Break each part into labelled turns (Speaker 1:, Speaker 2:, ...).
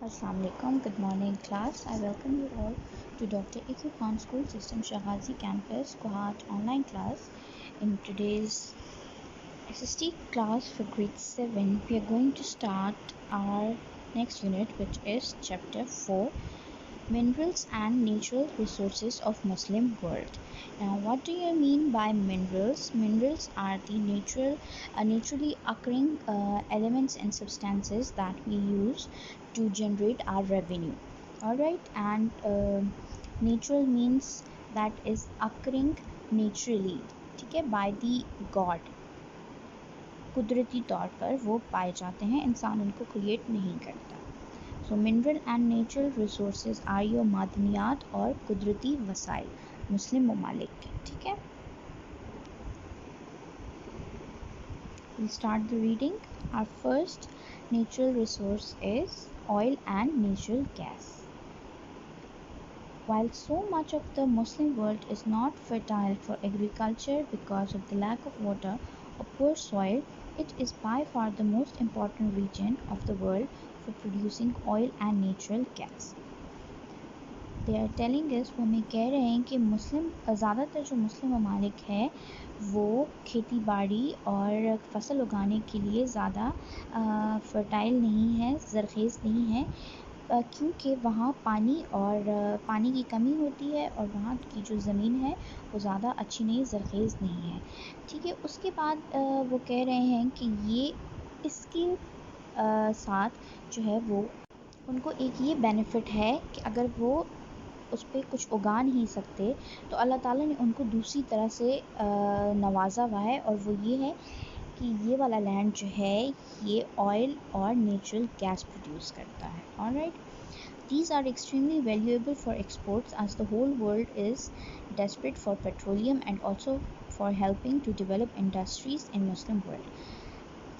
Speaker 1: Assalamu alaikum. Good morning, class. I welcome you all to Dr. A.Q. Khan School System Shahwazi Campus, Kohat online class. In today's SST class for grade 7, we are going to start our next unit, which is chapter 4, Minerals and Natural Resources of Muslim World. Now, what do you mean by minerals? Minerals are the naturally occurring elements and substances that we use to generate our revenue. Alright, and natural means that is occurring naturally, ठीक है, by the God. कुदरती तौर पर वो पाए जाते हैं, इंसान उनको क्रिएट नहीं करता. So mineral and natural resources are your मादनियात और कुदरती वसाइल मुस्लिम ममालिक के. ठीक है, we'll start the reading. Our first natural resource is oil and natural gas. While so much of the Muslim world is not fertile for agriculture because of the lack of water or poor soil, it is by far the most important region of the world for producing oil and natural gas. They are telling us, वो हमें कह रहे हैं कि ज़्यादातर जो मुस्लिम ममालिक है वो खेती बाड़ी और फसल उगाने के लिए ज़्यादा फर्टाइल नहीं है, ज़रख़ेज़ नहीं है, क्योंकि वहाँ पानी की कमी होती है और वहाँ की जो ज़मीन है वो ज़्यादा अच्छी नहीं, ज़रख़ेज़ नहीं है. ठीक है, उसके बाद वो कह रहे हैं कि ये इसके साथ जो है वो उनको एक ये बेनिफिट है कि अगर वो उस पर कुछ उगा नहीं सकते तो अल्लाह ताला ने उनको दूसरी तरह से नवाजा हुआ है, और वो ये है कि ये वाला लैंड जो है ये ऑयल और नेचुरल गैस प्रोड्यूस करता है. Alright, these are extremely valuable for exports as the whole world is desperate for petroleum and also for helping to develop industries in Muslim world.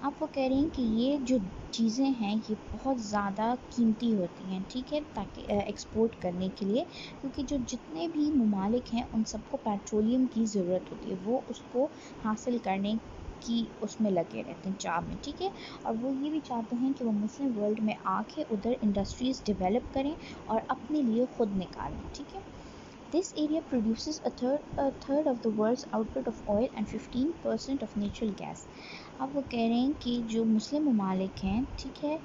Speaker 1: अब वो कह रही हैं कि ये जो चीज़ें हैं ये बहुत ज़्यादा कीमती होती हैं, ठीक है, ताकि एक्सपोर्ट करने के लिए, क्योंकि जो जितने भी ममालिक हैं उन सबको पेट्रोलियम की ज़रूरत होती है, वो उसको हासिल करने की उसमें लगे रहते हैं, चाह में. ठीक है, और वो ये भी चाहते हैं कि वो मुस्लिम वर्ल्ड में आके उधर इंडस्ट्रीज़ डेवलप करें और अपने लिए ख़ुद निकालें. ठीक है, This area produces a third of the world's output of oil and 15% of natural gas. अब वो कह रहे हैं कि जो मुस्लिम ममालिक हैं, ठीक है,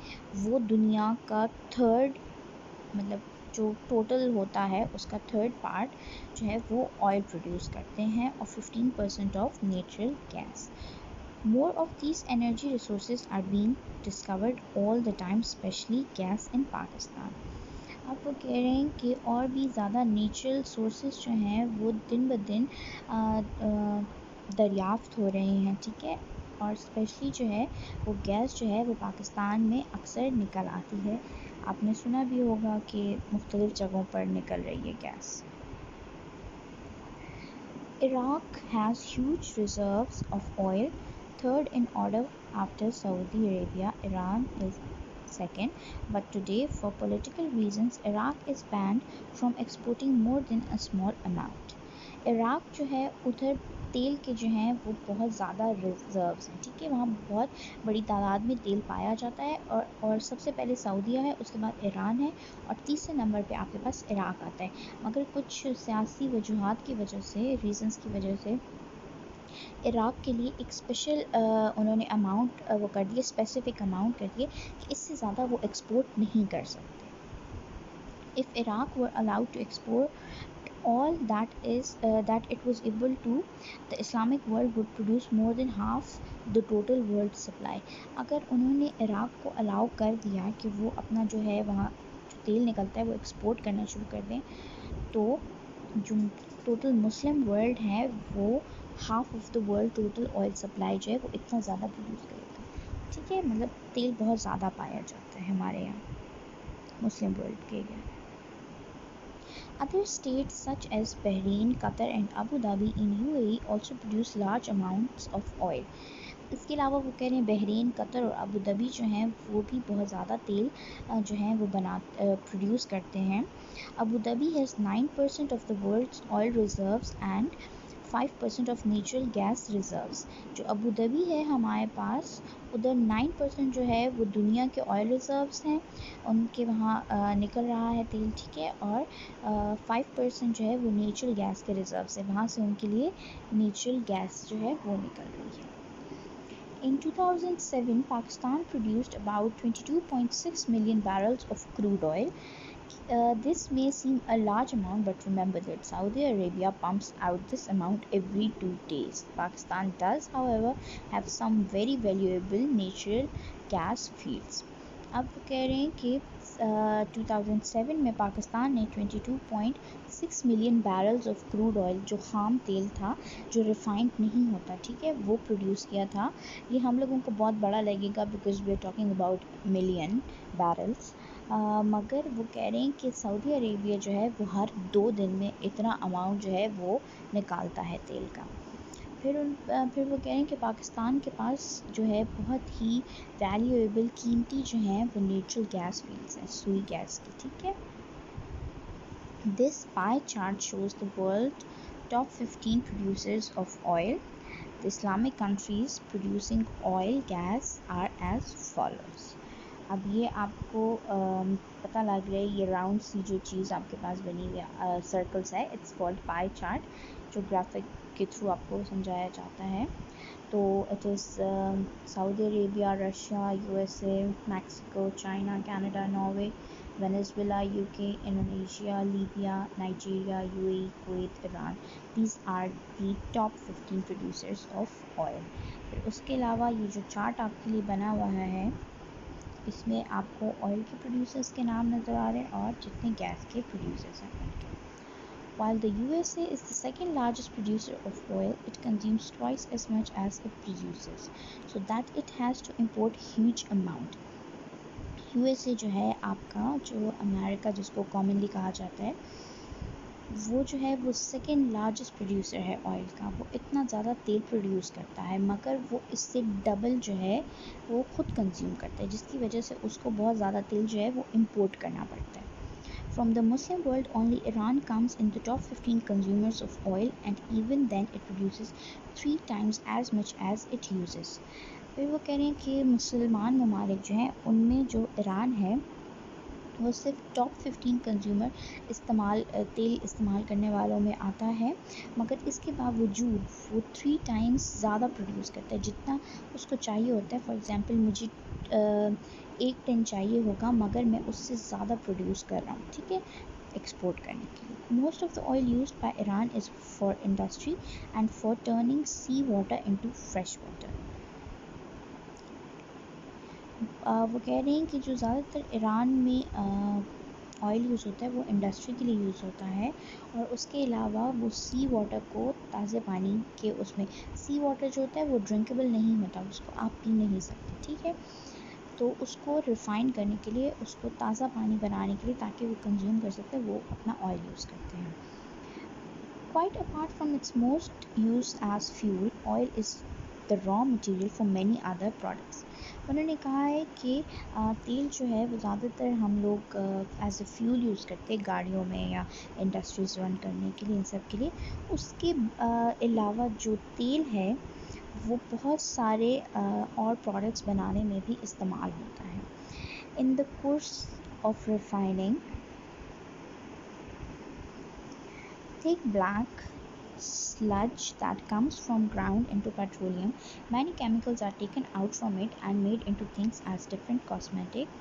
Speaker 1: वो दुनिया का थर्ड, मतलब जो टोटल होता है उसका थर्ड पार्ट जो है वो ऑयल प्रोड्यूस करते हैं और 15% of natural gas. More of these energy resources are being discovered all the time, especially gas in Pakistan. अब वो कह रहे हैं कि और भी ज़्यादा नेचुरल सोर्सेज जो हैं वो दिन ब दिन दरियाफ्त हो रहे हैं. ठीक है, और स्पेशली जो है वो गैस जो है वो पाकिस्तान में अक्सर निकल आती है. आपने सुना भी होगा कि मुख्तलिफ़ जगहों पर निकल रही है gas. Iraq has huge reserves of oil, third in order after Saudi Arabia. Iran is second, but today for political reasons Iraq is banned from exporting more than a small amount. Iraq जो है उधर तेल के जो हैं वो बहुत ज़्यादा रिज़र्व्स हैं. ठीक है, वहाँ बहुत बड़ी तादाद में तेल पाया जाता है, और सबसे पहले सऊदीया है, उसके बाद ईरान है, और तीसरे नंबर पे आपके पास इराक़ आता है. मगर कुछ सियासी वजूहात की वजह से, रीज़न्स की वजह से इराक़ के लिए एक स्पेशल उन्होंने अमाउंट वो कर दिए, स्पेसिफ़िक अमाउंट कर दिए कि इससे ज़्यादा वो एक्सपोर्ट नहीं कर सकते. If Iraq were allowed to export all that it was able to, the Islamic world would produce more than half the total world supply. अगर उन्होंने इराक़ को अलाउ कर दिया कि वो अपना जो है वहाँ जो तेल निकलता है वो एक्सपोर्ट करना शुरू कर दें, तो जो टोटल मुस्लिम वर्ल्ड है वो half of the world total oil supply जो है वो इतना ज़्यादा प्रोड्यूस करेगा. ठीक है, मतलब तेल बहुत ज़्यादा पाया जाता है हमारे यहाँ मुस्लिम वर्ल्ड के area. Other states such as Bahrain, Qatar and Abu Dhabi in UAE also produce large amounts of oil. इसके अलावा वो कह रहे हैं बहरीन, कतर और अबू धाबी जो हैं वो भी बहुत ज़्यादा तेल जो है वो प्रोड्यूस करते हैं. Abu Dhabi has 9% of the world's oil reserves and 5% of natural gas reserves. जो अबू धाबी है हमारे पास, उधर 9% जो है वो दुनिया के ऑयल रिजर्व्स हैं, उनके वहाँ निकल रहा है तेल, ठीक है। और 5% जो है वो नेचुरल गैस के रिजर्व्स है, वहाँ से उनके लिए नेचुरल गैस जो है वो निकल रही है। In 2007, Pakistan produced about 22.6 million barrels of crude oil. This may seem a large amount, but remember that Saudi Arabia pumps out this amount every 2 days. Pakistan does, however, have some very valuable natural gas fields. अब वो कह रहे हैं कि 2007 में पाकिस्तान ने 22.6 million barrels of crude oil, जो खाम तेल था, जो रिफाइंड नहीं होता, ठीक है, वो प्रोड्यूस किया था। ये हम लोगों को बहुत बड़ा लगेगा because we are talking about million barrels, मगर वो कह रहे हैं कि सऊदी अरेबिया जो है वो हर 2 दिन में इतना अमाउंट जो है वो निकालता है तेल का। फिर वो कह रहे हैं कि पाकिस्तान के पास जो है बहुत ही वैल्यूएबल, कीमती जो हैं वो नेचुरल गैस फील्ड्स हैं, सुई गैस की, ठीक है। This pie chart shows the world top 15 producers of oil. The Islamic countries producing oil gas are as follows. अब ये आपको पता लग रहा है, ये राउंड सी जो चीज़ आपके पास बनी हुई सर्कल्स है, इट्स कॉल्ड पाई चार्ट, जो ग्राफिक के थ्रू आपको समझाया जाता है। तो it is Saudi Arabia, Russia, USA, Mexico, China, Canada, Norway, Venezuela, UK, Indonesia, Libya, Nigeria, UAE, Kuwait, Iran. These are the top 15 producers of oil. फिर उसके अलावा ये जो चार्ट आपके लिए बना हुआ है, इसमें आपको ऑयल के प्रोड्यूसर्स के नाम नज़र आ रहे हैं और जितने गैस के प्रोड्यूसर्स हैं उनके। While the USA is the second largest producer of oil, it consumes twice as much as it produces, so that it has to import huge amount. USA जो है आपका, जो अमेरिका जिसको कॉमनली कहा जाता है, वो जो है वो सेकेंड लार्जेस्ट प्रोड्यूसर है ऑयल का। वो इतना ज़्यादा तेल प्रोड्यूस करता है, मगर वो इससे डबल जो है वो खुद कंज्यूम करता है, जिसकी वजह से उसको बहुत ज़्यादा तेल जो है वो इम्पोर्ट करना पड़ता है। From the Muslim world, only Iran comes in the top 15 consumers of oil, and even then it produces 3 times as much as it uses. फिर वो कह रहे हैं कि मुसलमान ममालिक जो हैं उनमें जो ईरान है वो सिर्फ टॉप 15 कंज्यूमर तेल इस्तेमाल करने वालों में आता है, मगर इसके बावजूद वो 3 टाइम्स ज़्यादा प्रोड्यूस करता है जितना उसको चाहिए होता है। फॉर एग्ज़ाम्पल मुझे 1 टन चाहिए होगा, मगर मैं उससे ज़्यादा प्रोड्यूस कर रहा हूँ, ठीक है, एक्सपोर्ट करने के लिए। Most of the oil used by Iran is for industry and for turning sea water into fresh water. वो कह रहे हैं कि जो ज़्यादातर ईरान में ऑयल यूज़ होता है वो इंडस्ट्री के लिए यूज़ होता है, और उसके अलावा वो सी वाटर को, ताज़े पानी के, उसमें सी वाटर जो होता है वो ड्रिंकेबल नहीं होता, उसको आप पी नहीं सकते, ठीक है। तो उसको रिफ़ाइन करने के लिए, उसको ताज़ा पानी बनाने के लिए, ताकि वो कंज्यूम कर सकते हैं, वो अपना ऑयल यूज़ करते हैं। Quite apart from its most use as fuel, oil is the raw material for many other products. उन्होंने कहा है कि तेल जो है वो ज़्यादातर हम लोग एज ए फ्यूल यूज़ करते हैं गाड़ियों में या इंडस्ट्रीज रन करने के लिए, इन सब के लिए। उसके अलावा जो तेल है वो बहुत सारे और प्रोडक्ट्स बनाने में भी इस्तेमाल होता है। In the course of refining, thick black sludge that comes from ground into petroleum, many chemicals are taken out from it and made into things as different cosmetic,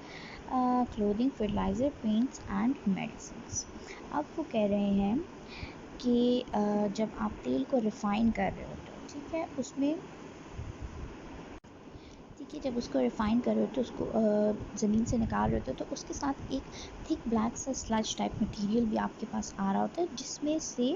Speaker 1: clothing, fertilizer, paints and medicines. अब वो कह रहे हैं कि जब आप तेल को रिफ़ाइन कर रहे होते हो, ठीक है, उसमें, ठीक है, जब उसको रिफ़ाइन कर रहे होते हो, उसको ज़मीन से निकाल रहे होते हो, तो उसके साथ एक थिक ब्लैक सा स्लज टाइप मटेरियल भी आपके पास आ रहा होता है, जिसमें से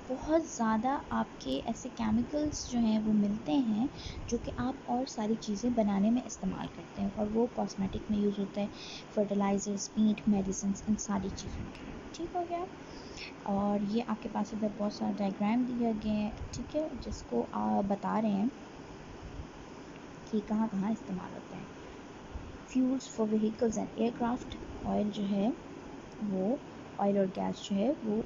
Speaker 1: बहुत ज़्यादा आपके ऐसे केमिकल्स जो हैं वो मिलते हैं, जो कि आप और सारी चीज़ें बनाने में इस्तेमाल करते हैं, और वो कॉस्मेटिक में यूज़ होता है, फर्टिलाइज़र्स, पेंट, मेडिसिन्स, इन सारी चीज़ों के लिए, ठीक हो गया। और ये आपके पास इधर बहुत सारा डायग्राम दिया गया है, ठीक है, जिसको बता रहे हैं कि कहाँ कहाँ इस्तेमाल होता है। Fuels for vehicles and aircraft, oil जो है वो, ऑयल और गैस जो है वो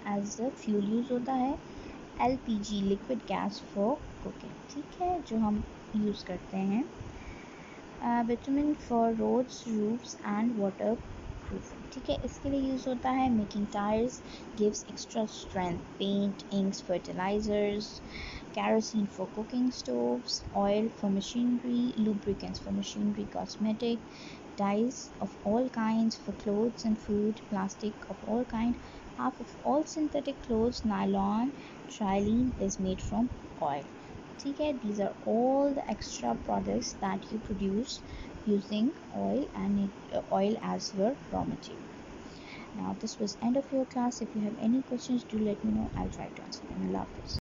Speaker 1: एज अ फ्यूल यूज़ होता है। LPG liquid gas for cooking, ठीक है, जो हम यूज़ करते हैं। Bitumen for roads roofs and waterproofing, ठीक है, इसके लिए यूज़ होता है। Making tyres gives extra strength. Paint, inks, fertilisers. Kerosene for cooking stoves. Oil for machinery. Lubricants for machinery, cosmetic. Dyes of all kinds for clothes and food. Plastic of all kinds. Half of all synthetic clothes, nylon, trilene, is made from oil, ठीक है। These are all the extra products that you produce using oil and oil as your raw material. Now this was end of your class. If you have any questions, do let me know. I'll try to answer them. Allah Hafiz.